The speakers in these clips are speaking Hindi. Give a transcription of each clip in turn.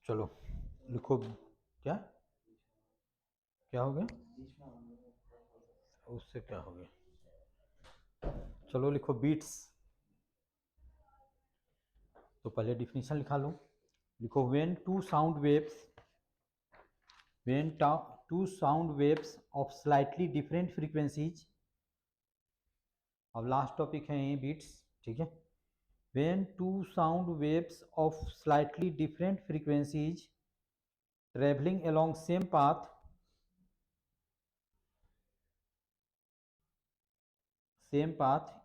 चलो लिखो। क्या क्या हो गया? उससे क्या हो गया? चलो लिखो बीट्स। तो पहले डिफिनीशन लिखा लो। लिखो when two sound waves of slightly different frequencies। अब लास्ट टॉपिक है ये बीट्स, ठीक है। when two sound waves of slightly different frequencies traveling along same path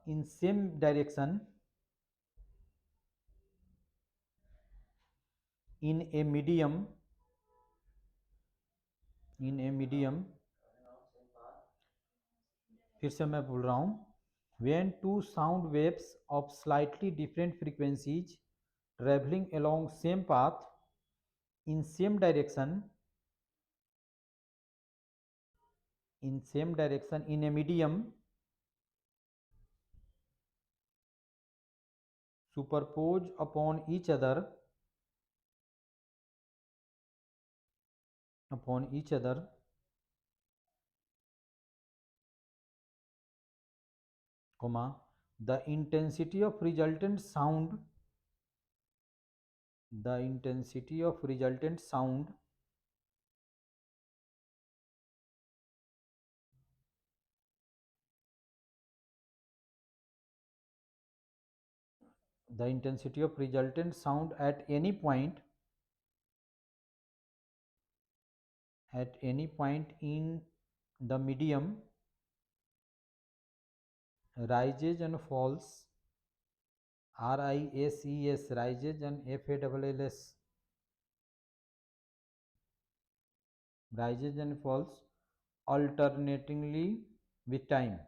in same direction in a medium फिर से मैं बोल रहा हूं। when two sound waves of slightly different frequencies traveling along same path in same direction in a medium superpose upon each other comma the intensity of resultant sound at any point in the medium rises and falls RISES rises and FALLS rises and falls alternatingly with time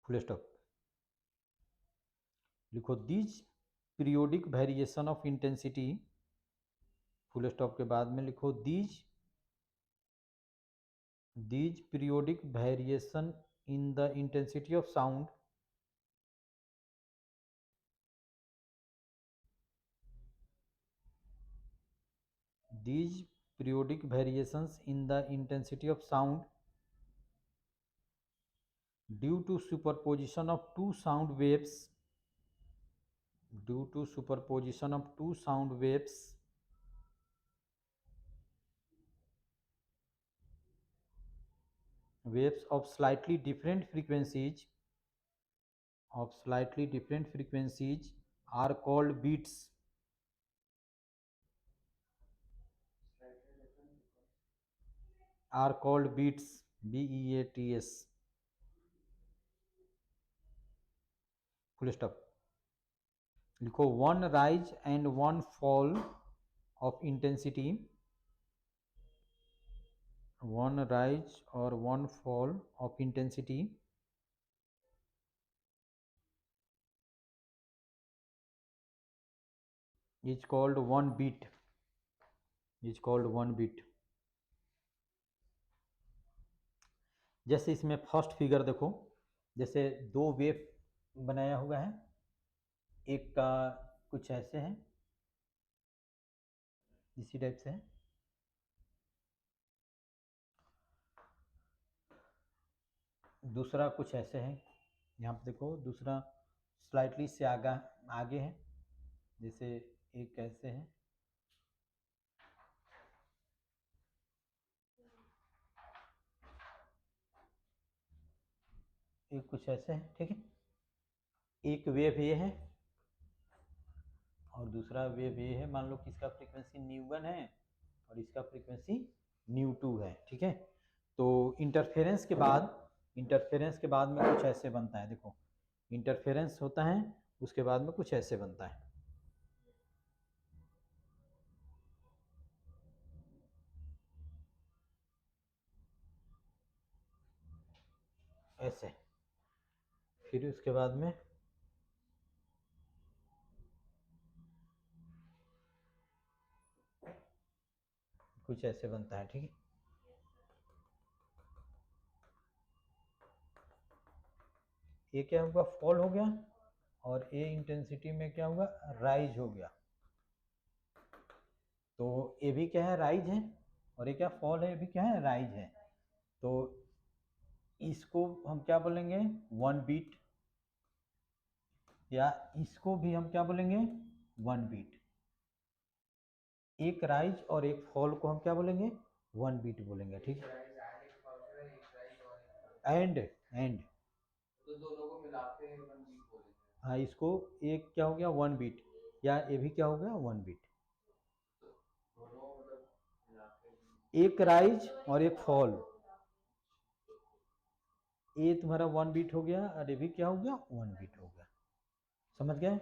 full stop। लिखो these periodic variation of intensity full stop के बाद में लिखो these periodic variation in the intensity of sound these periodic variations in the intensity of sound due to superposition of two sound waves of slightly different frequencies are called beats BEATS full stop. लिखो one rise and one fall of intensity is called one beat जैसे इसमें फर्स्ट फिगर देखो, जैसे दो वेव बनाया हुआ है, एक का कुछ ऐसे है, इसी टाइप से है, दूसरा कुछ ऐसे है। यहाँ पे देखो दूसरा स्लाइटली से आगे है, जैसे एक ऐसे है, एक कुछ ऐसे है, ठीक है। एक वेव ये है और दूसरा वेव ये है। मान लो कि इसका फ्रीक्वेंसी न्यू 1 है और इसका फ्रीक्वेंसी न्यू 2 है, ठीक है। तो इंटरफेरेंस के बाद में कुछ ऐसे बनता है। देखो इंटरफेरेंस होता है, उसके बाद में कुछ ऐसे बनता है, ऐसे। फिर उसके बाद में कुछ ऐसे बनता है, ठीक है। ये क्या होगा? फॉल हो गया। और ए इंटेंसिटी में क्या हुआ, राइज हो गया। तो ये भी क्या है, राइज है, और ये क्या फॉल है, ये भी क्या है, राइज है। तो इसको हम क्या बोलेंगे, 1 बीट, या इसको भी हम क्या बोलेंगे, 1 बीट। एक राइज और एक फॉल को हम क्या बोलेंगे, 1 बीट बोलेंगे, ठीक है। एंड तो दोनों को मिला के 1 बीट बोलेंगे। हाँ, इसको एक क्या हो गया, 1 बीट, या ये भी क्या हो गया, 1 बीट। दोनों मतलब एक राइज और एक फॉल, ये तुम्हारा 1 बीट हो गया, और ये भी क्या हो गया, 1 बीट हो गया। समझ गए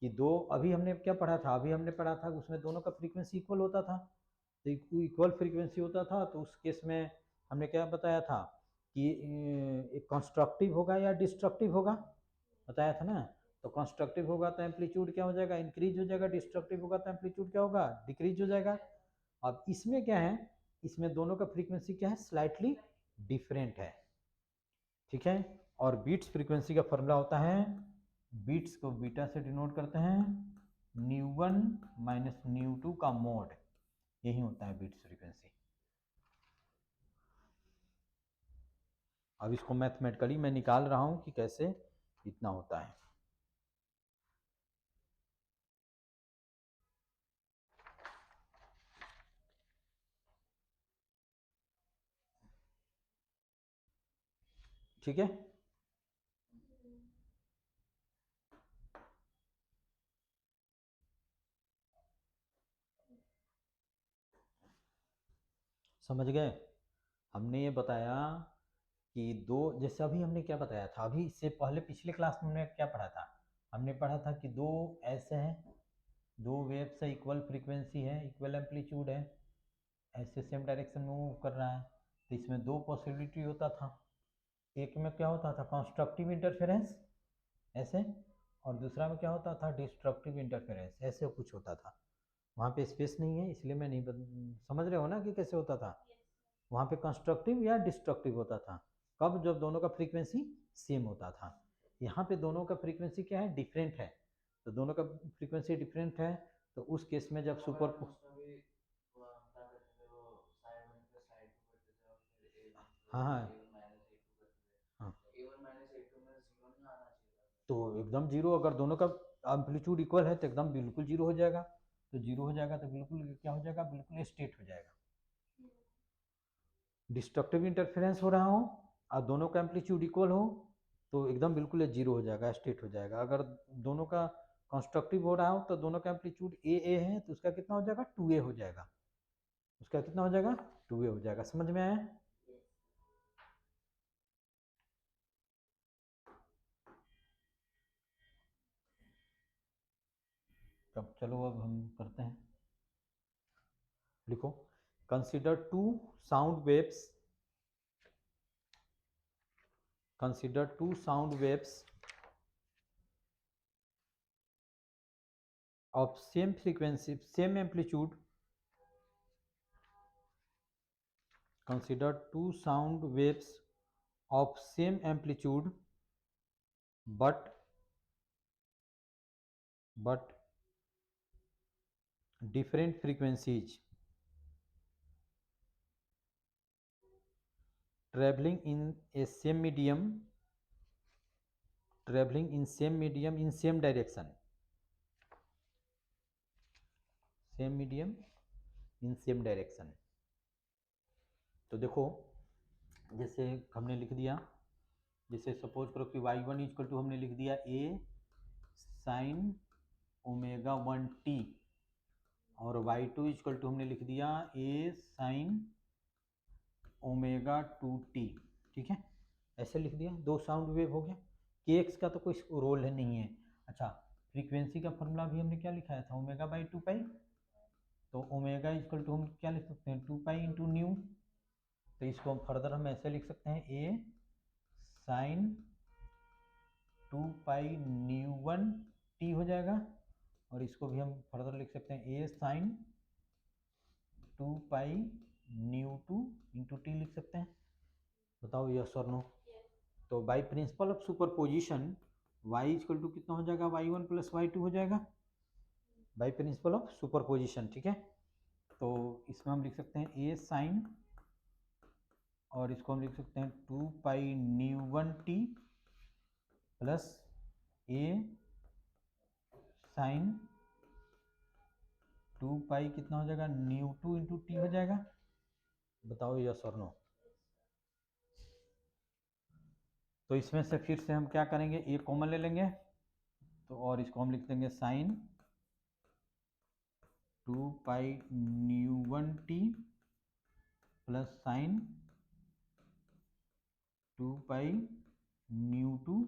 कि दो, अभी हमने क्या पढ़ा था, अभी हमने पढ़ा था उसमें दोनों का फ्रीक्वेंसी इक्वल होता था। तो इक्वल फ्रीक्वेंसी होता था, तो उस केस में हमने क्या बताया था कि एक कंस्ट्रक्टिव होगा या डिस्ट्रक्टिव होगा, बताया था ना। तो कंस्ट्रक्टिव होगा तो एम्पलीट्यूड क्या हो जाएगा, इंक्रीज हो जाएगा, डिस्ट्रक्टिव होगा तो एम्पलीट्यूड क्या होगा, डिक्रीज हो जाएगा। अब इसमें क्या है, इसमें दोनों का फ्रीक्वेंसी क्या है, स्लाइटली डिफरेंट है, ठीक है। और बीट्स फ्रीक्वेंसी का फॉर्मूला होता है, बीट्स को बीटा से डिनोट करते हैं, ν1 माइनस ν2 का मोड, यही होता है बीट्स फ्रीक्वेंसी। अब इसको मैथमेटिकली मैं निकाल रहा हूं कि कैसे इतना होता है। ठीक है, समझ गए। हमने ये बताया कि दो, जैसे अभी हमने क्या बताया था, अभी इससे पहले पिछले क्लास में हमने क्या पढ़ा था, हमने पढ़ा था कि दो ऐसे हैं, दो वेव्स है, इक्वल फ्रीक्वेंसी है, इक्वल एम्पलीट्यूड है, ऐसे सेम डायरेक्शन में मूव कर रहा है। तो इसमें दो पॉसिबिलिटी होता था, एक में क्या होता था, कंस्ट्रक्टिव इंटरफेरेंस ऐसे, और दूसरा में क्या होता था, डिस्ट्रक्टिव इंटरफेरेंस, ऐसे कुछ होता था। वहाँ पे स्पेस नहीं है, इसलिए मैं नहीं समझ रहे हो ना कि कैसे होता था। वहाँ पे कंस्ट्रक्टिव या डिस्ट्रक्टिव होता था, कब, जब दोनों का फ्रीक्वेंसी सेम होता था। यहाँ पे दोनों का फ्रीक्वेंसी क्या है, डिफरेंट है। तो दोनों का फ्रीक्वेंसी डिफरेंट है, तो उस केस में जब सुपर, हाँ हाँ हाँ, तो एकदम जीरो, अगर दोनों का एम्पलीट्यूड इक्वल है तो एकदम बिल्कुल जीरो हो जाएगा। तो जीरो हो जाएगा तो बिल्कुल क्या हो जाएगा, बिल्कुल स्ट्रेट हो जाएगा। डिस्ट्रक्टिव इंटरफेरेंस हो रहा हो और दोनों का एम्पलीट्यूड इक्वल हो, तो एकदम बिल्कुल जीरो हो जाएगा, स्ट्रेट हो जाएगा। अगर दोनों का कंस्ट्रक्टिव हो रहा हो तो दोनों का एम्पलीट्यूड ए है, तो उसका कितना हो जाएगा, 2a हो जाएगा। उसका कितना हो जाएगा, 2a हो जाएगा। समझ में आया। तब चलो अब हम करते हैं, लिखो, consider two sound waves, consider two sound waves of same frequency, same amplitude. Consider two sound waves of same amplitude but different frequencies traveling in a same medium, traveling in same medium in same direction, same medium in same direction। तो देखो, जैसे हमने लिख दिया, जैसे सपोज करो कि y1 इक्वल टू हमने लिख दिया a साइन ओमेगा 1t, और y2 इक्वल टू हमने लिख दिया a साइन ओमेगा 2t, ठीक है। ऐसे लिख दिया, दो साउंड वेव हो गया। kx का तो कोई रोल है नहीं है। अच्छा, फ्रीक्वेंसी का फॉर्मूला भी हमने क्या लिखाया था, ओमेगा बाई 2 पाई। तो ओमेगा इक्वल टू हम क्या लिख सकते हैं, 2 पाई इंटू न्यू। तो इसको हम फर्दर हम ऐसे लिख सकते हैं, a sine 2 pi new 1t हो जाएगा। और इसको भी हम फर्दर लिख सकते हैं, a sine 2 pi nu 2 into t लिख सकते हैं। बताओ यस और नो। तो by principle of superposition y equal to कितना हो जाएगा, y1 प्लस y2 हो जाएगा बाई प्रिंसिपल ऑफ सुपरपोजिशन। ठीक है, तो इसमें हम लिख सकते हैं ए साइन, और इसको हम लिख सकते हैं 2 पाई न्यू 1 टी प्लस ए साइन 2 पाई कितना हो जाएगा, न्यू 2 इंटू टी हो जाएगा। बताओ यस और नो। तो इसमें से फिर से हम क्या करेंगे, ए कॉमन ले लेंगे, तो और इसको हम लिख देंगे sine 2 pi nu 1 t plus sine 2 pi nu 2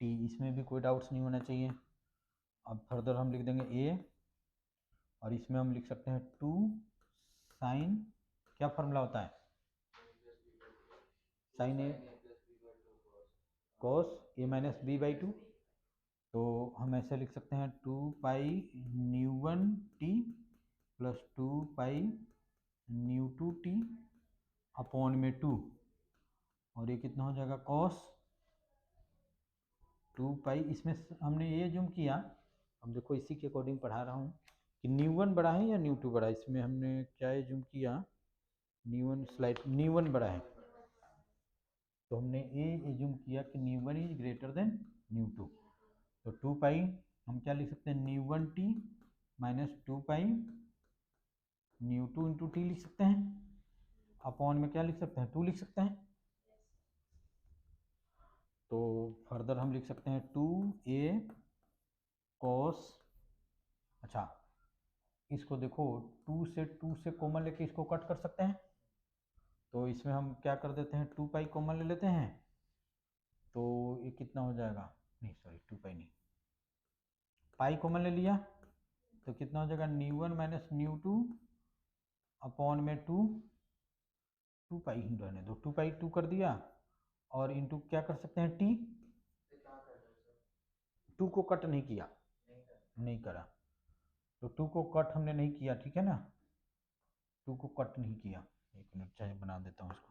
t. इसमें भी कोई डाउट्स नहीं होना चाहिए। अब फर्दर हम लिख देंगे ए, और इसमें हम लिख सकते हैं 2 साइन, क्या फॉर्मूला होता है, sine A cos A minus B by 2। तो हम ऐसे लिख सकते हैं 2 pi nu 1 t plus 2 pi nu 2 t upon में 2, और ये कितना हो जाएगा कॉस 2 पाई। इसमें हमने ये जूम किया, अब देखो इसी के अकॉर्डिंग पढ़ा रहा हूँ कि न्यू 1 बड़ा है या न्यू 2 बड़ा है। इसमें हमने क्या ये जूम किया, न्यू 1 स्लाइड न्यू 1 बड़ा है, तो हमने ये जूम किया कि new 1 is greater than new 2। तो 2 पाई हम क्या लिख सकते हैं, nu 1 T minus 2 pi nu 2 into t लिख सकते हैं, अपॉन में क्या लिख सकते हैं, 2 लिख सकते हैं। तो फर्दर हम लिख सकते हैं 2a कॉस, अच्छा इसको देखो 2 से कॉमन लेके इसको कट कर सकते हैं, तो इसमें हम क्या कर देते हैं 2 पाई कॉमन ले लेते हैं, तो ये कितना हो जाएगा, नहीं सॉरी 2 पाई नहीं, पाई कॉमन ले लिया, तो कितना हो जाएगा न्यू 1 माइनस न्यू 2 अपॉन में 2 पाई ही रहने दो, 2 पाई 2 कर दिया, और इंटू क्या कर सकते हैं टी, 2 को कट नहीं किया, नहीं करा, तो 2 को कट हमने नहीं किया, ठीक है ना, 2 को कट नहीं किया। एक मिनट चाहे बना देता हूँ इसको।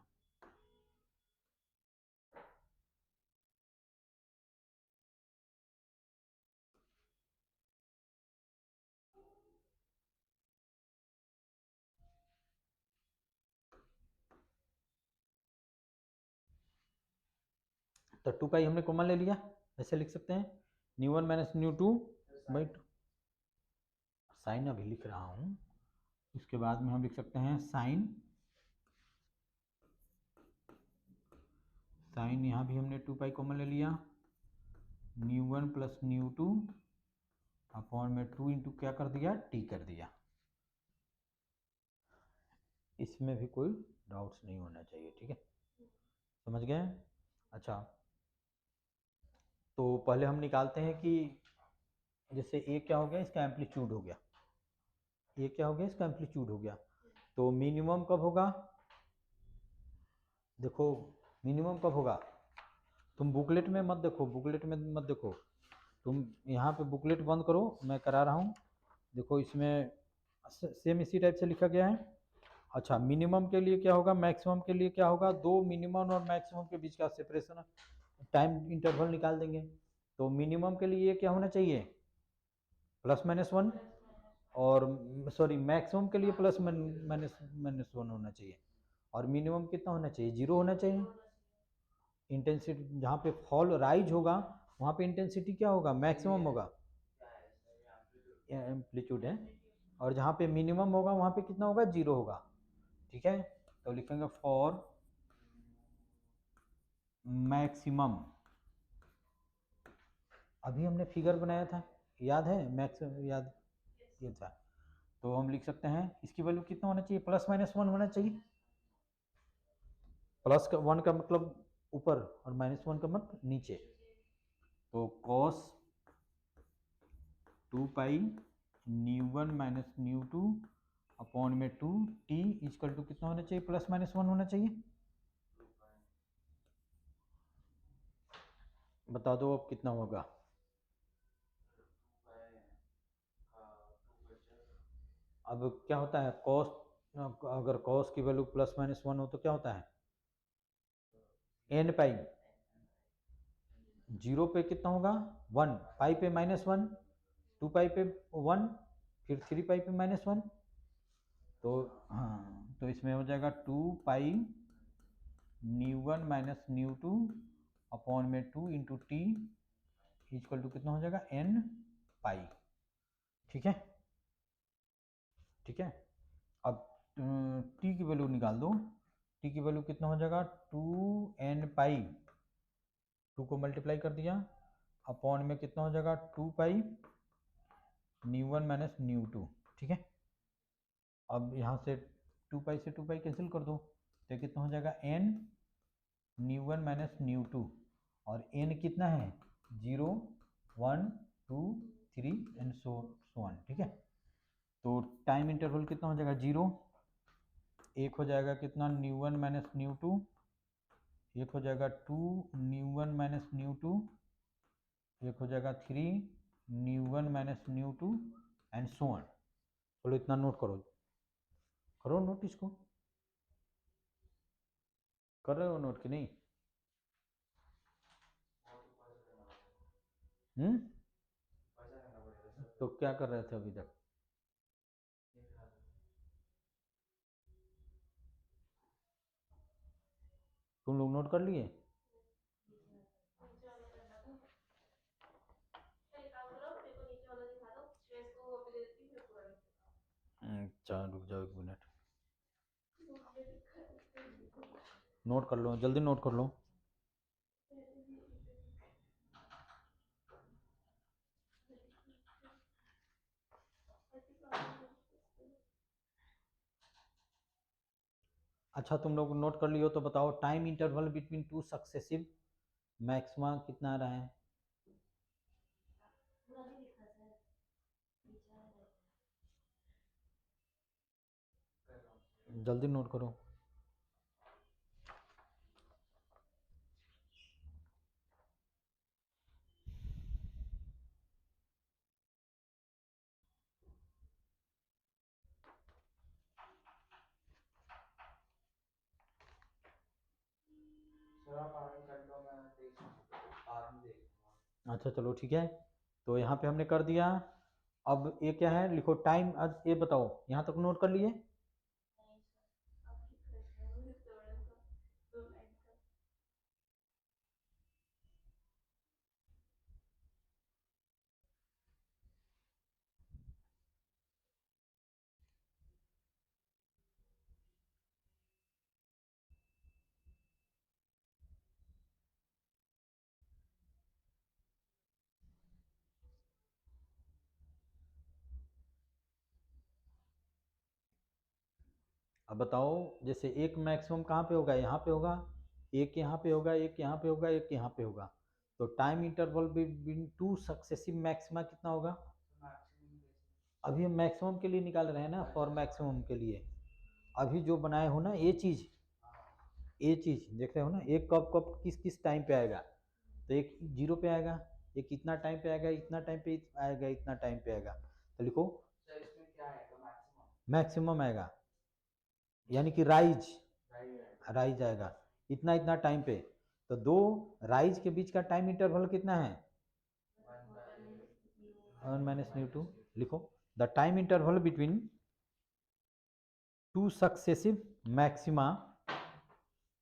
तो 2 पाई हमने कॉमन ले लिया, ऐसे लिख सकते हैं nu 1 minus nu 2 by 2, sine अभी लिख रहा हूँ, इसके बाद में हम लिख सकते हैं साइन, साइन यहाँ भी हमने 2 पाई कॉमन ले लिया, न्यू 1 प्लस न्यू 2 अपॉन में 2 इंटू क्या कर दिया, टी कर दिया। इसमें भी कोई डाउट्स नहीं होना चाहिए, ठीक है, समझ गए। अच्छा, तो पहले हम निकालते हैं कि जैसे ए क्या हो गया, इसका एम्पलीट्यूड हो गया, ए क्या हो गया, इसका एम्पलीट्यूड हो गया, तो मिनिमम कब होगा, देखो मिनिमम कब होगा, तुम बुकलेट में मत देखो, बुकलेट में मत देखो, तुम यहाँ पे बुकलेट बंद करो, मैं करा रहा हूँ, देखो इसमें सेम इसी टाइप से लिखा गया है। अच्छा, मिनिमम के लिए क्या होगा, मैक्सिमम के लिए क्या होगा, दो मिनिमम और मैक्सिमम के बीच का सेपरेशन टाइम इंटरवल निकाल देंगे। तो मिनिमम के लिए क्या होना चाहिए, +-1, और सॉरी मैक्सिमम के लिए +-1 होना चाहिए, और मिनिमम कितना होना चाहिए, 0 होना चाहिए। इंटेंसिटी जहाँ पे फॉल राइज होगा वहाँ पे इंटेंसिटी क्या होगा, मैक्सिमम होगा, एम्पलीट्यूड है, और जहाँ पे मिनिमम होगा वहाँ पे कितना होगा, 0 होगा, ठीक है। तो लिखेंगे फॉर मैक्सिमम, अभी हमने फिगर बनाया था, याद है, मैक्सिमम याद ये था, तो हम लिख सकते हैं इसकी वैल्यू कितना होना चाहिए, +-1 होना चाहिए, +1 का मतलब ऊपर और -1 का मतलब नीचे, तो cos 2 pi nu 1 minus nu 2 upon में 2 टी इक्वल टू कितना होना चाहिए, +-1 होना चाहिए। बता दो अब कितना होगा, अब क्या होता है कॉस, अगर कॉस की वैल्यू +-1 हो तो क्या होता है, n पाई, जीरो पे कितना होगा 1, पाई पे -1, 2 पाई पे 1, फिर 3 पाई पे -1, तो हाँ तो इसमें हो जाएगा 2 pi nu 1 minus nu 2 upon में 2 इंटू टी इक्वल टू कितना हो जाएगा n पाई। ठीक है, ठीक है। अब t की वैल्यू निकाल दो, t की वैल्यू कितना हो जाएगा 2n पाई, 2 को मल्टीप्लाई कर दिया अपॉन में कितना हो जाएगा 2 पाई न्यू 1 माइनस न्यू 2। ठीक है, अब यहाँ से 2 पाई से 2 पाई कैंसिल कर दो तो कितना हो जाएगा n न्यू 1 माइनस न्यू 2, और n कितना है 0 1 2 3 एंड सो ऑन। ठीक है, तो टाइम इंटरवल कितना हो जाएगा 0, एक हो जाएगा कितना न्यू 1 माइनस न्यू 2, एक हो जाएगा 2 न्यू 1 माइनस न्यू 2, एक हो जाएगा 3 new 1 minus nu 2 and so on. चलो इतना नोट करो, करो नोट, इसको कर रहे हो नोट कि नहीं? तो क्या कर रहे थे अभी तक? तुम लोग नोट कर लिए? अच्छा रुक जाओ 1 मिनट, नोट कर लो, जल्दी नोट कर लो। अच्छा तुम लोग नोट कर लियो तो बताओ time interval between two successive maxima कितना आ रहा है? जल्दी नोट करो। अच्छा चलो ठीक है, तो यहाँ पे हमने कर दिया। अब ये क्या है लिखो टाइम, आज ये बताओ यहाँ तक नोट कर लिए? अब बताओ जैसे एक मैक्सिमम कहाँ पे होगा, यहाँ पे होगा, एक यहाँ पे होगा, एक यहाँ पे होगा, एक यहाँ पे होगा, तो time interval between two successive maxima कितना होगा? अभी हम मैक्सिमम के लिए निकाल रहे हैं ना, फॉर मैक्सिमम के लिए अभी जो बनाए हो ना ये चीज़ देख रहे हो ना, एक कब कब किस किस टाइम पे आएगा, तो एक 0 पे आएगा, एक इतना टाइम पे आएगा, इतना टाइम पे आएगा, इतना टाइम पे आएगा, तो लिखो मैक्सिमम आएगा, यानी कि राइज आएगा इतना इतना टाइम पे, तो दो राइज के बीच का टाइम इंटरवल कितना है 1 माइनस न्यू 2। लिखो the time interval between two successive maxima,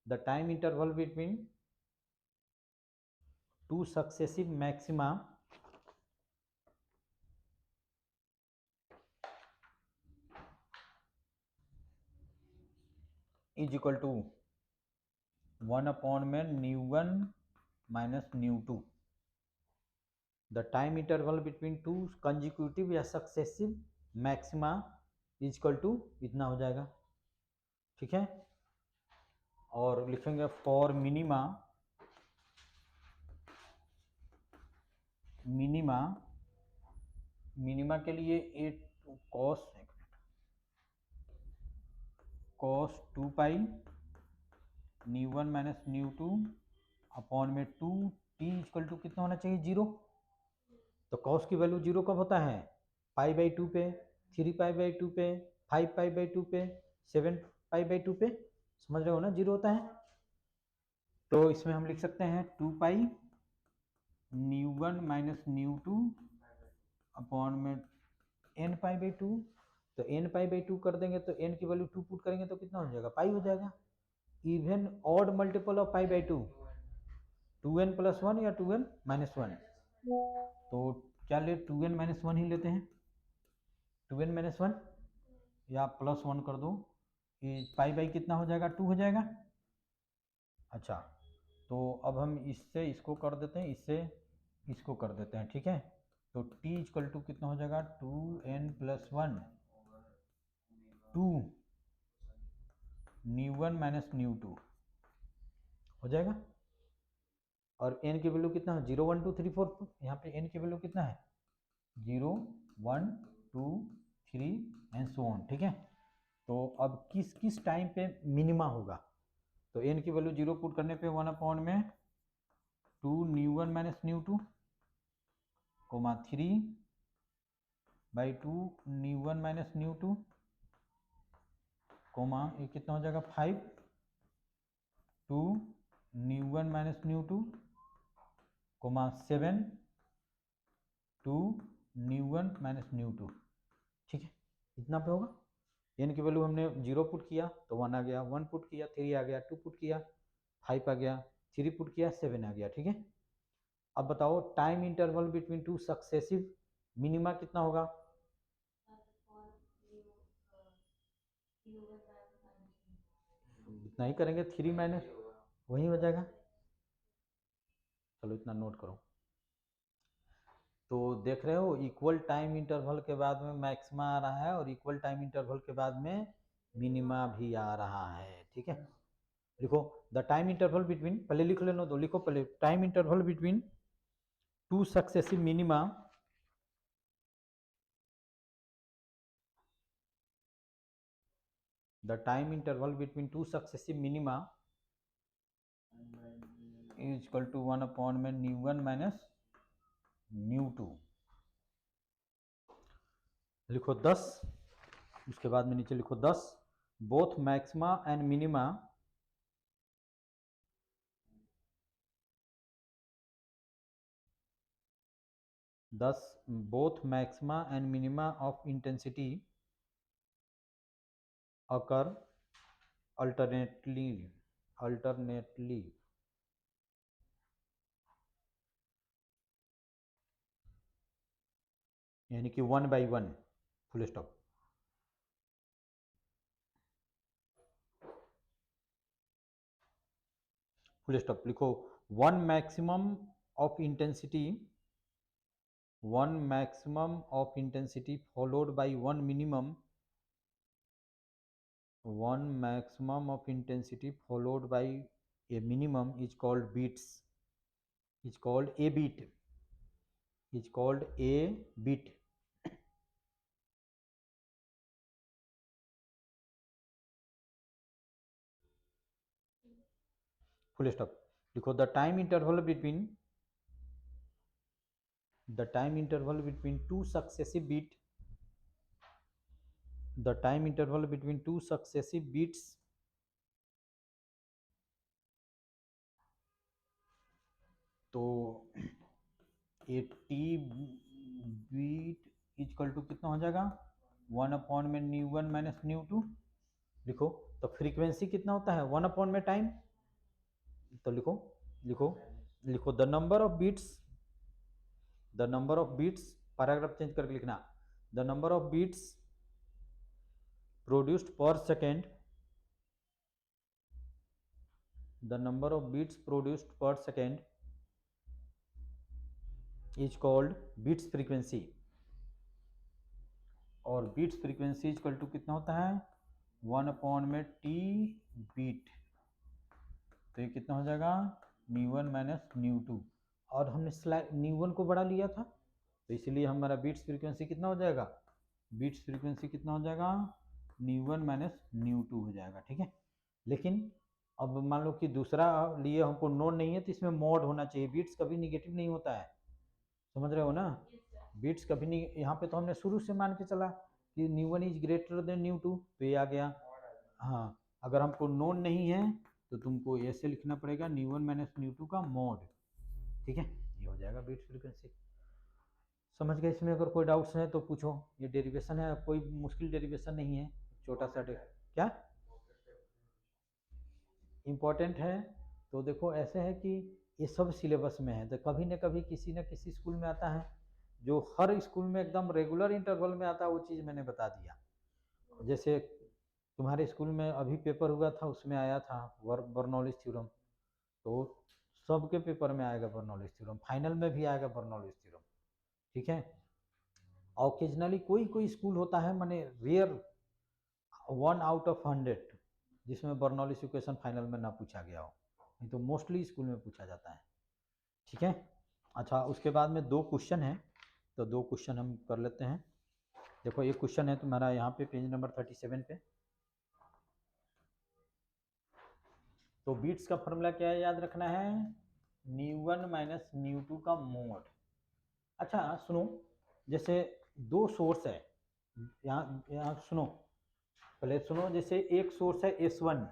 the time interval between two successive maxima is equal to 1 upon में nu 1 minus nu 2। The time interval between two consecutive या successive maxima is equal to इतना हो जाएगा। ठीक है, और लिखेंगे फॉर मिनिमा मिनिमा के लिए cos 2 pi nu 1 minus nu 2 upon में 2 टी इक्वल टू कितना होना चाहिए 0। तो कॉस की वैल्यू 0 कब होता है π/2 पे, 3π/2 पे, 5π/2 पे, 7π/2 पे, समझ रहे हो ना 0 होता है। तो इसमें हम लिख सकते हैं 2 pi new one minus nu two upon में एन पाई बाई टू। तो एन पाई बाई टू कर देंगे तो एन की वैल्यू टू पुट करेंगे तो कितना हो जाएगा, पाई हो जाएगा। Even odd multiple of pi by two, two n plus one या टू एन माइनस वन। तो क्या ले, टू एन माइनस वन ही लेते हैं, टू एन माइनस वन या प्लस वन कर दो, ये पाई बाई कितना हो जाएगा, टू हो जाएगा। अच्छा, तो अब हम इससे इसको कर देते हैं, इससे इसको कर देते हैं, ठीक है। तो t इक्वल टू कितना हो जाएगा, two n plus one two nu one minus nu two हो जाएगा। और n की वैल्यू कितना है, 0 1 2 3 4, यहाँ पे n की वैल्यू कितना है, 0 1 2 3 एंड सो ऑन, ठीक है। तो अब किस किस टाइम पे मिनिमा होगा, तो n की वैल्यू 0 पुट करने पे 1 अपॉन में 2 nu one minus nu two comma 3 by 2 nu one minus nu two comma ये कितना हो जाएगा 5 2 nu one minus nu two comma 7 2 nu one minus nu two, ठीक है। इतना पे होगा। एन की वैल्यू हमने 0 पुट किया तो 1 आ गया, 1 पुट किया 3 आ गया, 2 पुट किया 5 आ गया, 3 पुट किया 7 आ गया, ठीक है। अब बताओ time interval between two successive minima कितना होगा, इतना ही करेंगे, 3 माइनस वही हो जाएगा। चलो इतना नोट करो। तो देख रहे हो इक्वल टाइम इंटरवल के बाद में मैक्सिमा आ रहा है और इक्वल टाइम इंटरवल के बाद में मिनिमा भी आ रहा है, ठीक है। लिखो द टाइम इंटरवल बिटवीन, पहले लिख लेना, तो लिखो पहले time interval between two successive minima the time interval between two successive minima is equal to 1 upon में nu one minus nu two. लिखो 10, उसके बाद में नीचे लिखो 10 both maxima and minima both maxima and minima of intensity occur alternately यानी कि 1 by 1 full stop. Full stop लिखो one maximum of intensity followed by one minimum followed by a minimum is called beats, is called a beat, full stop। लिखो the time interval between two successive beats तो 80 बीट इक्वल टू कितना हो जाएगा, 1 अपॉन में nu one minus nu two. लिखो तो फ्रीक्वेंसी कितना होता है, 1 अपॉन में टाइम, तो लिखो the number of beats, paragraph change करके लिखना, the number of beats produced per second is called beats frequency. और बीट्स फ्रीक्वेंसी इक्वल टू कितना होता है, 1 अपॉन में टी बीट, तो ये कितना हो जाएगा, nu one minus nu two. और हमने न्यू वन को बढ़ा लिया था तो इसलिए हमारा बीट्स फ्रीक्वेंसी कितना हो जाएगा, nu one minus nu two हो जाएगा, ठीक है। लेकिन अब मान लो कि दूसरा लिए हमको नोड नहीं है तो इसमें मॉड होना चाहिए, बीट्स कभी निगेटिव नहीं होता है, समझ रहे हो ना। बीट्स कभी नहीं, यहाँ पे तो हमने शुरू से मान के चला कि nu one is greater than nu two, तो ये आ गया। हाँ, अगर हमको नोड नहीं है तो तुमको ऐसे लिखना पड़ेगा nu one minus nu two का मॉड, ठीक है। हो जाएगा बीट्स फ्रीक्वेंसी। समझ गए? इसमें अगर कोई डाउट्स हैं तो पूछो। ये डेरिवेशन है, कोई मुश्किल डेरिवेशन नहीं है, छोटा सा क्या इम्पोर्टेंट है। तो देखो ऐसे है कि ये सब सिलेबस में है, तो कभी न कभी किसी न किसी स्कूल में आता है, जो हर स्कूल में एकदम रेगुलर इंटरवल में आता है, वो चीज़ मैंने बता दिया। जैसे तुम्हारे स्कूल में अभी पेपर हुआ था, उसमें आया था बर्नौलिस थ्योरम, तो सबके पेपर में आएगा बर्नौलिस थ्योरम, फाइनल में भी आएगा बर्नौलिस थ्योरम, ठीक है। ऑकेजनली कोई कोई स्कूल होता है, माने रेयर 1 आउट ऑफ 100 जिसमें बर्नौलिस इक्वेशन फाइनल में ना पूछा गया हो, नहीं तो मोस्टली स्कूल में पूछा जाता है, ठीक है। अच्छा, उसके बाद में 2 क्वेश्चन हैं, तो 2 क्वेश्चन हम कर लेते हैं। देखो एक क्वेश्चन है तुम्हारा यहाँ पे पेज नंबर 37 पे। तो बीट्स का फॉर्मूला क्या है, याद रखना है, ν1 माइनस ν2 का मोड। अच्छा सुनो, जैसे 2 सोर्स है, यहाँ सुनो, पहले सुनो। जैसे एक सोर्स है S1,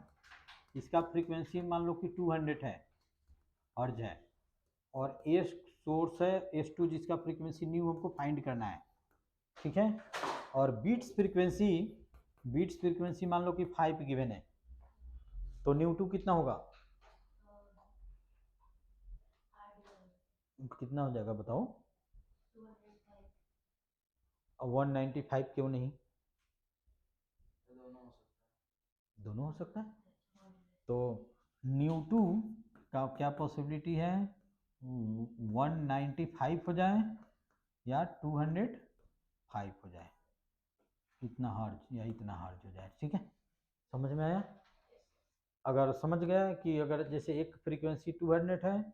इसका फ्रीक्वेंसी मान लो कि 200 है, हर्ज है, और एक सोर्स है S2 जिसका फ्रीक्वेंसी न्यू हमको फाइंड करना है, ठीक है। और बीट्स फ्रीक्वेंसी मान लो कि 5 गिवन है, तो ν2 कितना होगा, कितना हो जाएगा बताओ। 195 क्यों नहीं, दोनों हो सकता है। तो ν2 का क्या पॉसिबिलिटी है, 195 हो जाए या 205 हो जाए, इतना हर्ज या इतना हर्ज हो जाए, ठीक है। समझ में आया? अगर समझ गया कि अगर जैसे एक फ्रीक्वेंसी 200 है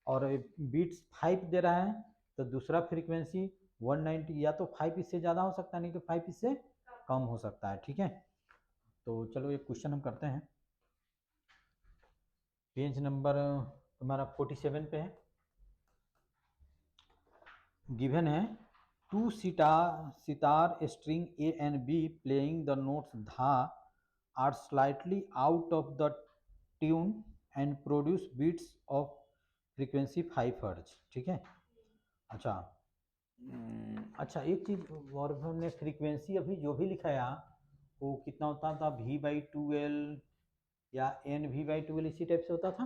और बीट्स 5 दे रहा है, तो दूसरा फ्रीक्वेंसी 190, या तो 5 इससे ज़्यादा हो सकता है, नहीं तो 5 इससे कम हो सकता है, ठीक है। तो चलो एक क्वेश्चन हम करते हैं, पेज नंबर तुम्हारा 47 पे है। गिवन है 2 sitar string A and B playing the notes धा are slightly out of the tune and produce beats of frequency 5 Hz, ठीक है। अच्छा अच्छा एक चीज और, हमने फ्रीक्वेंसी अभी जो भी लिखाया वो कितना होता था, V/12 या NV/12 इसी टाइप से होता था।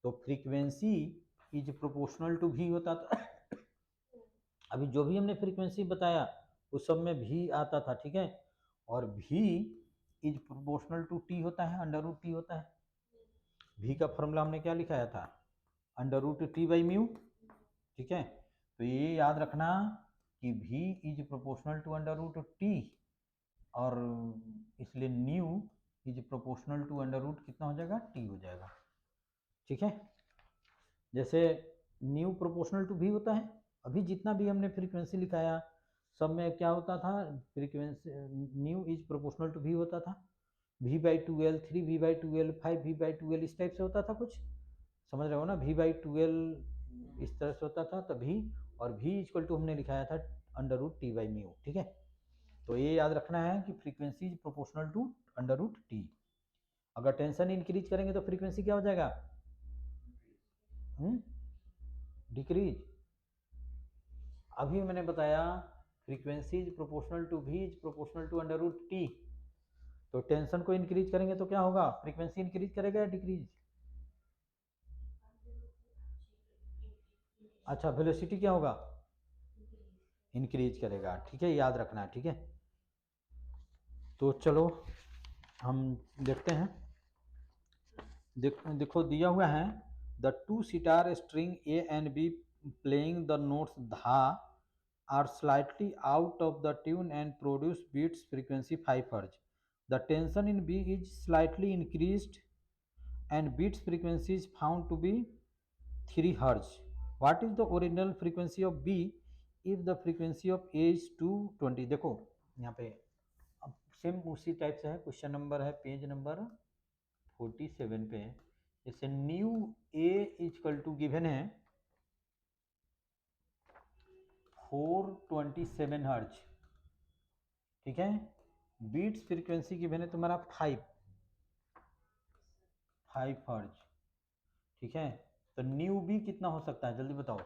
तो frequency is proportional to V होता था। अभी जो भी हमने फ्रीक्वेंसी बताया उस सब में V आता था, ठीक है। और V is proportional to T होता है, √T होता है। V का फॉर्मूला हमने क्या लिखाया था, √T/μ, ठीक है। तो ये याद रखना कि V is proportional to √T, और इसलिए न्यू इज प्रोपोर्शनल टू √ कितना हो जाएगा, T हो जाएगा, ठीक है। जैसे न्यू प्रोपोर्शनल टू V होता है, अभी जितना भी हमने फ्रीक्वेंसी लिखाया सब में क्या होता था, frequency nu is proportional to V होता था, V/12, 3V/12, 5V/12 इस टाइप से होता था कुछ, समझ रहे हो ना। V/12 इस तरह से होता था तभी, और V इक्वल टू हमने लिखाया था √T/μ, ठीक है। तो ये याद रखना है कि frequency is proportional to √T। अगर टेंशन इंक्रीज करेंगे तो फ्रीक्वेंसी क्या हो जाएगा, डिक्रीज। अभी मैंने बताया frequency is proportional to V is proportional to √T, तो टेंशन को इंक्रीज करेंगे तो क्या होगा, फ्रीक्वेंसी इंक्रीज करेगा या डिक्रीज। अच्छा वेलोसिटी क्या होगा, इंक्रीज करेगा, ठीक है, याद रखना है, ठीक है। तो चलो हम देखते हैं, देखो दिया हुआ है the 2 sitar string A and B playing the notes धा are slightly out of the tune and produce beats frequency 5 Hz. The tension in B is slightly increased and beats frequency is found to be 3 Hz. What is the original frequency of B if the frequency of A is 220? देखो यहाँ पे सेम उसी टाइप से है, क्वेश्चन नंबर है पेज नंबर 47 पे। जैसे nu A equal to given है 427 हर्ज, ठीक है। बीट्स फ्रीक्वेंसी गिवन है तुम्हारा 5 हर्ज, ठीक है। तो न्यू बी कितना हो सकता है, जल्दी बताओ।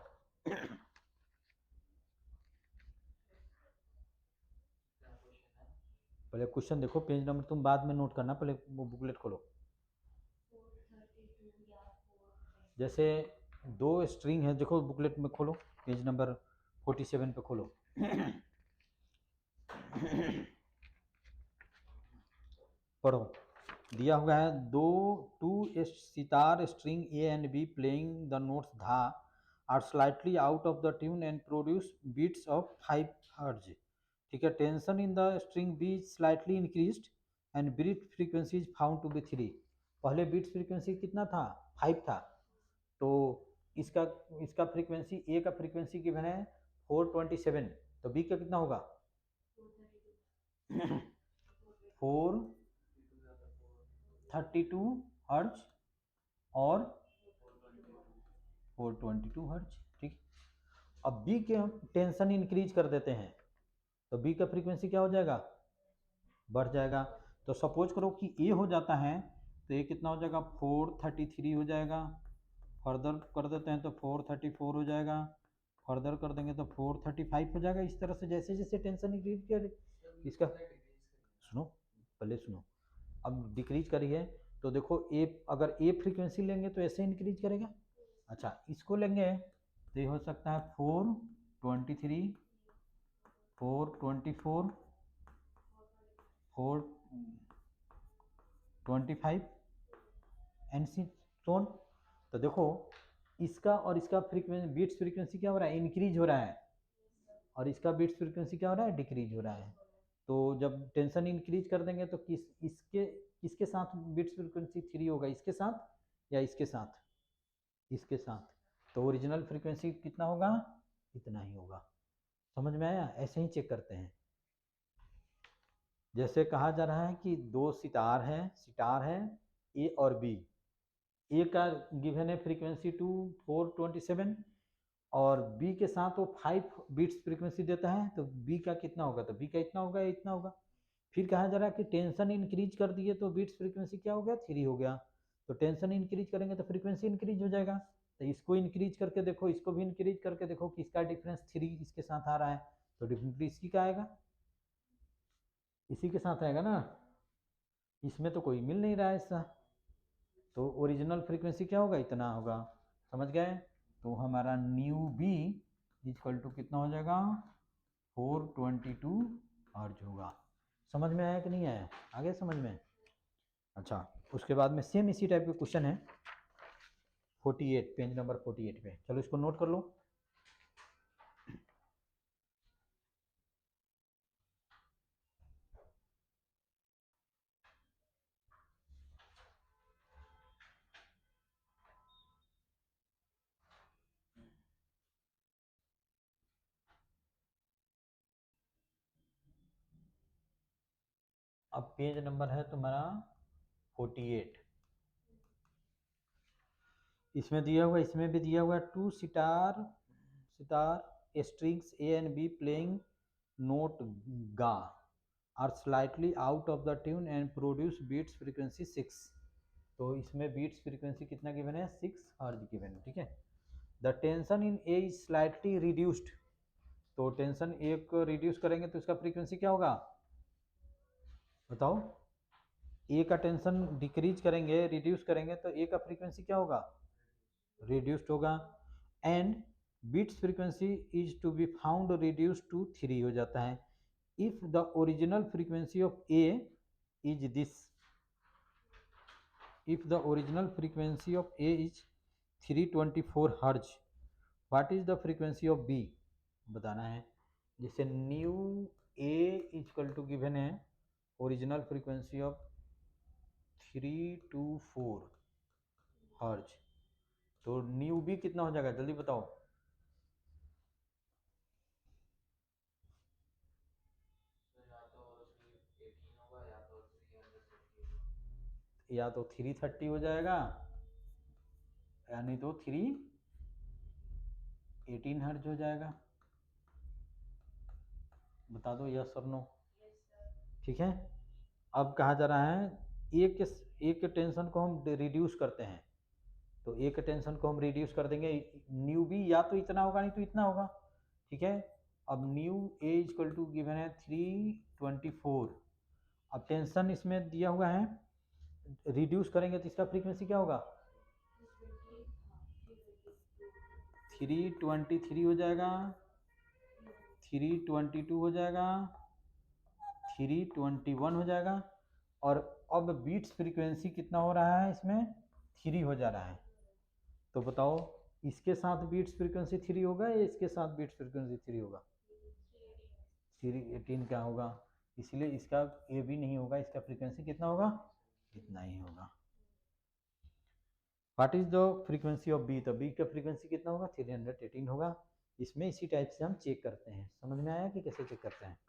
पहले क्वेश्चन देखो, पेज नंबर तुम बाद में नोट करना, पहले वो बुकलेट खोलो। जैसे दो स्ट्रिंग है, देखो बुकलेट में खोलो, पेज नंबर 47 पे खोलो। पढ़ो, दिया हुआ है दो two sitar string A and B playing the notes dha are slightly out of the tune and produce beats of 5 hertz. ठीक है, tension in the string be slightly increased and beat frequency is found to be 3। पहले बीट्स फ्रीक्वेंसी कितना था, 5 था, तो इसका इसका फ्रीक्वेंसी, ए का फ्रीक्वेंसी गिवन है 427, तो बी का कितना होगा 432 हर्ज और 422 हर्ज। ठीक, अब बी के हम टेंशन इंक्रीज कर देते हैं, तो बी का फ्रीक्वेंसी क्या हो जाएगा, बढ़ जाएगा। तो सपोज करो कि ए हो जाता है, तो ये कितना हो जाएगा 433 हो जाएगा, फर्दर कर देते हैं तो 434 हो जाएगा, फर्दर कर देंगे तो 435 हो जाएगा। इस तरह से जैसे जैसे टेंशन इंक्रीज कर, इसका सुनो, पहले सुनो, अब डिक्रीज करी है तो देखो ए, अगर ए फ्रीक्वेंसी लेंगे तो ऐसे इंक्रीज करेगा। अच्छा, इसको लेंगे तो ये हो सकता है 423, 424, 425 एंड सोन। तो देखो इसका और इसका फ्रीक्वेंसी, बीट्स फ्रीक्वेंसी क्या हो रहा है, इंक्रीज हो रहा है, और इसका बीट्स फ्रीक्वेंसी क्या हो रहा है, डिक्रीज हो रहा है। तो जब टेंशन इंक्रीज कर देंगे तो किसके साथ बीट्स फ्रीक्वेंसी 3 होगा, इसके साथ या इसके साथ, इसके साथ, तो ओरिजिनल फ्रीक्वेंसी कितना होगा, इतना ही होगा। समझ में आया, ऐसे ही चेक करते हैं। जैसे कहा जा रहा है कि दो सितार है ए और बी, ए का गिवन है फ्रीक्वेंसी टू 427 और बी के साथ वो 5 बीट्स फ्रीक्वेंसी देता है, तो बी का कितना होगा, तो बी का इतना होगा, इतना होगा। फिर कहा जा रहा है कि टेंशन इंक्रीज कर दिए तो बीट्स फ्रीक्वेंसी क्या हो गया, 3 हो गया, तो टेंशन इंक्रीज करेंगे तो फ्रीक्वेंसी इंक्रीज हो जाएगा। तो इसको इंक्रीज करके देखो, इसको भी इंक्रीज करके देखो कि इसका डिफरेंस 3 इसके साथ आ रहा है, तो डिफरेंटली इसकी क्या आएगा, इसी के साथ आएगा ना, इसमें तो कोई मिल नहीं रहा है इसका, तो ओरिजिनल फ्रीक्वेंसी क्या होगा, इतना होगा। समझ गए, तो हमारा न्यू बी इक्वल टू कितना हो जाएगा, 422 हर्ज होगा। समझ में आया कि नहीं आया, आगे समझ में। अच्छा, उसके बाद में सेम इसी टाइप के क्वेश्चन है 48, पेज नंबर 48 पे, चलो इसको नोट कर लो। अब पेज नंबर है तुम्हारा 48, इसमें दिया हुआ, इसमें भी दिया हुआ two sitar strings A and B playing note ga are slightly out of the tune and produce beats frequency 6। तो इसमें बीट्स फ्रीक्वेंसी कितना गिवन है, 6 हर्ज गिवन है। ठीक है, the tension in A is slightly reduced, तो टेंशन ए को रिड्यूस करेंगे तो इसका फ्रीक्वेंसी क्या होगा, बताओ, ए का टेंशन डिक्रीज करेंगे, रिड्यूस करेंगे तो ए का फ्रीक्वेंसी क्या होगा, रिड्यूस्ड होगा, and beats frequency is to be found reduce to 3 हो जाता है। If the original frequency of A is this, if the original frequency of A is 324 Hz, what is the frequency of B, बताना है। जैसे nu A equal to given है ओरिजिनल फ्रीक्वेंसी ऑफ 324 हर्ज, तो न्यू B कितना हो जाएगा, जल्दी बताओ। या तो 330 हो जाएगा या नहीं तो 318 हर्ज हो जाएगा, बता दो यस और नो। ठीक है, अब कहा जा रहा है एक टेंशन को हम रिड्यूस करते हैं, तो एक टेंशन को हम रिड्यूस कर देंगे, न्यू बी या तो इतना होगा नहीं तो इतना होगा। ठीक है, अब nu A equal to given है 324 अब टेंशन इसमें दिया हुआ है, रिड्यूस करेंगे तो इसका फ्रीक्वेंसी क्या होगा, 323 हो जाएगा, 322 हो जाएगा, 321 हो जाएगा। और अब बीट्स फ्रीक्वेंसी कितना हो रहा है इसमें, 3 हो जा रहा है। तो बताओ इसके साथ बीट्स फ्रीक्वेंसी 3 होगा या इसके साथ बीट्स फ्रीक्वेंसी 3 होगा, 318 क्या होगा, इसलिए इसका ये भी नहीं होगा, इसका फ्रीक्वेंसी कितना होगा, इतना ही होगा। What is the frequency of B, तो बी का फ्रीक्वेंसी कितना होगा, 318 होगा। इसमें इसी टाइप से हम चेक करते हैं, समझ में आया कि कैसे चेक करते हैं।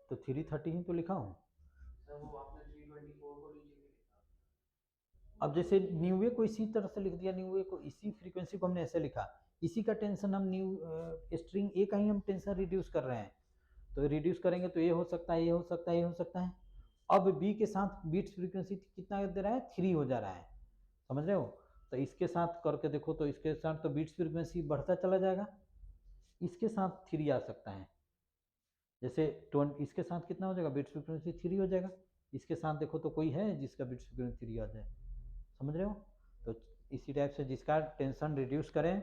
तो 330 ही तो लिखा हूँ। अब जैसे न्यूवे को इसी तरह से लिख दिया, न्यूवे को इसी फ्रीक्वेंसी को हमने ऐसे लिखा, इसी का टेंशन हम न्यू स्ट्रिंग ए का ही हम टेंशन रिड्यूस कर रहे हैं। तो रिड्यूस करेंगे तो ये हो सकता है, ये हो सकता है, ये हो सकता है। अब बी के साथ बीट्स फ्रीक्वेंसी कितना दे रहा है, 3 हो जा रहा है, समझ रहे हो। तो इसके साथ करके देखो, तो इसके साथ तो बीट्स फ्रीक्वेंसी बढ़ता चला जाएगा, इसके साथ 3 आ सकता है। जैसे इसके साथ कितना हो जाएगा, बीट्स फ्रीक्वेंसी 3 हो जाएगा। इसके साथ देखो तो कोई है जिसका बीट्स फ्रीक्वेंसी 3 आ जाए, समझ रहे हो। तो इसी टाइप से जिसका टेंशन रिड्यूस करें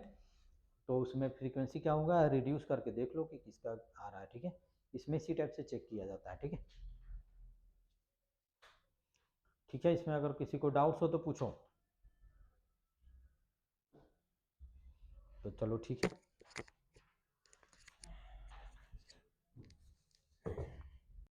तो उसमें फ्रीक्वेंसी क्या होगा, रिड्यूस करके देख लो कि किसका आ रहा है, ठीक है। इसमें इसी टाइप से चेक किया जाता है, ठीक है। ठीक है, इसमें अगर किसी को डाउट्स हो तो पूछो। तो चलो ठीक है।